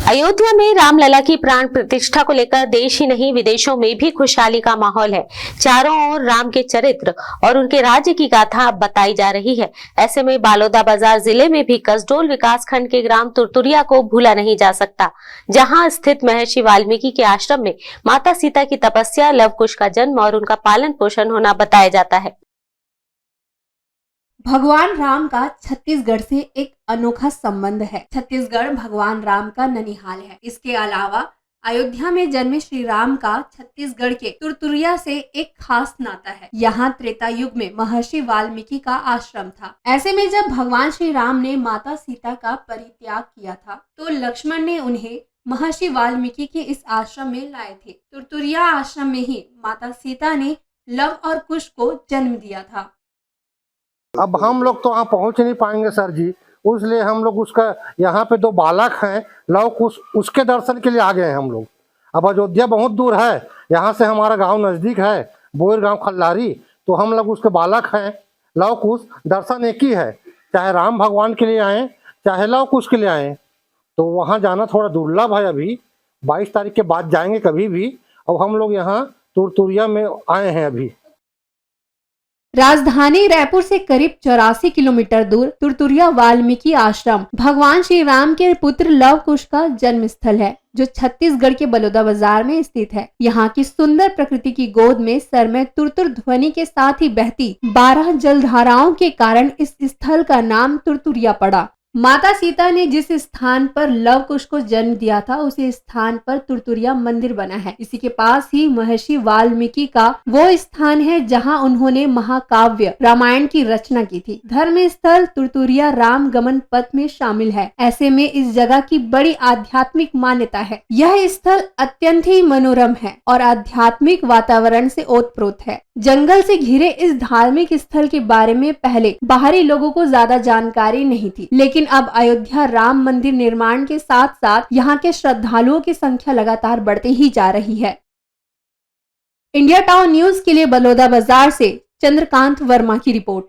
अयोध्या में रामलला की प्राण प्रतिष्ठा को लेकर देश ही नहीं विदेशों में भी खुशहाली का माहौल है। चारों ओर राम के चरित्र और उनके राज्य की गाथा बताई जा रही है। ऐसे में बलौदाबाजार जिले में भी कसडोल विकासखंड के ग्राम तुरतुरिया को भूला नहीं जा सकता, जहां स्थित महर्षि वाल्मीकि के आश्रम में माता सीता की तपस्या, लव कुश का जन्म और उनका पालन पोषण होना बताया जाता है। भगवान राम का छत्तीसगढ़ से एक अनोखा संबंध है। छत्तीसगढ़ भगवान राम का ननिहाल है। इसके अलावा अयोध्या में जन्मे श्री राम का छत्तीसगढ़ के तुरतुरिया से एक खास नाता है। यहाँ त्रेता युग में महर्षि वाल्मीकि का आश्रम था। ऐसे में जब भगवान श्री राम ने माता सीता का परित्याग किया था, तो लक्ष्मण ने उन्हें महर्षि वाल्मीकि के इस आश्रम में लाए थे। तुरतुरिया आश्रम में ही माता सीता ने लव और कुश को जन्म दिया था। अब हम लोग तो वहाँ पहुँच नहीं पाएंगे सर जी, इसलिए हम लोग उसका यहाँ पे 2 बालक हैं लव कुश, उसके दर्शन के लिए आ गए हैं हम लोग। अब अयोध्या बहुत दूर है, यहाँ से हमारा गांव नज़दीक है, बोयर गांव खल्लारी, तो हम लोग उसके बालक हैं लव कुश। दर्शन एक ही है, चाहे राम भगवान के लिए आएँ चाहे लव कुश के लिए आएँ। तो वहाँ जाना थोड़ा दुर्लभ है। अभी 22 तारीख के बाद जाएंगे कभी भी। अब हम लोग यहाँ तुरतुरिया में आए हैं। अभी राजधानी रायपुर से करीब 84 किलोमीटर दूर तुरतुरिया वाल्मीकि आश्रम भगवान श्री राम के पुत्र लव कुश का जन्म स्थल है, जो छत्तीसगढ़ के बलौदाबाजार में स्थित है। यहाँ की सुंदर प्रकृति की गोद में सर में तुरतुर ध्वनि के साथ ही बहती 12 जलधाराओं के कारण इस स्थल का नाम तुरतुरिया पड़ा। माता सीता ने जिस स्थान पर लव कुश को जन्म दिया था, उसी स्थान पर तुरतुरिया मंदिर बना है। इसी के पास ही महर्षि वाल्मीकि का वो स्थान है जहां उन्होंने महाकाव्य रामायण की रचना की थी। धर्म स्थल तुरतुरिया राम गमन पथ में शामिल है। ऐसे में इस जगह की बड़ी आध्यात्मिक मान्यता है। यह स्थल अत्यंत ही मनोरम है और आध्यात्मिक वातावरण से ओतप्रोत है। जंगल से घिरे इस धार्मिक स्थल के बारे में पहले बाहरी लोगों को ज्यादा जानकारी नहीं थी, लेकिन अब अयोध्या राम मंदिर निर्माण के साथ साथ यहाँ के श्रद्धालुओं की संख्या लगातार बढ़ती ही जा रही है। इंडिया टाउन न्यूज के लिए बलौदाबाजार से चंद्रकांत वर्मा की रिपोर्ट।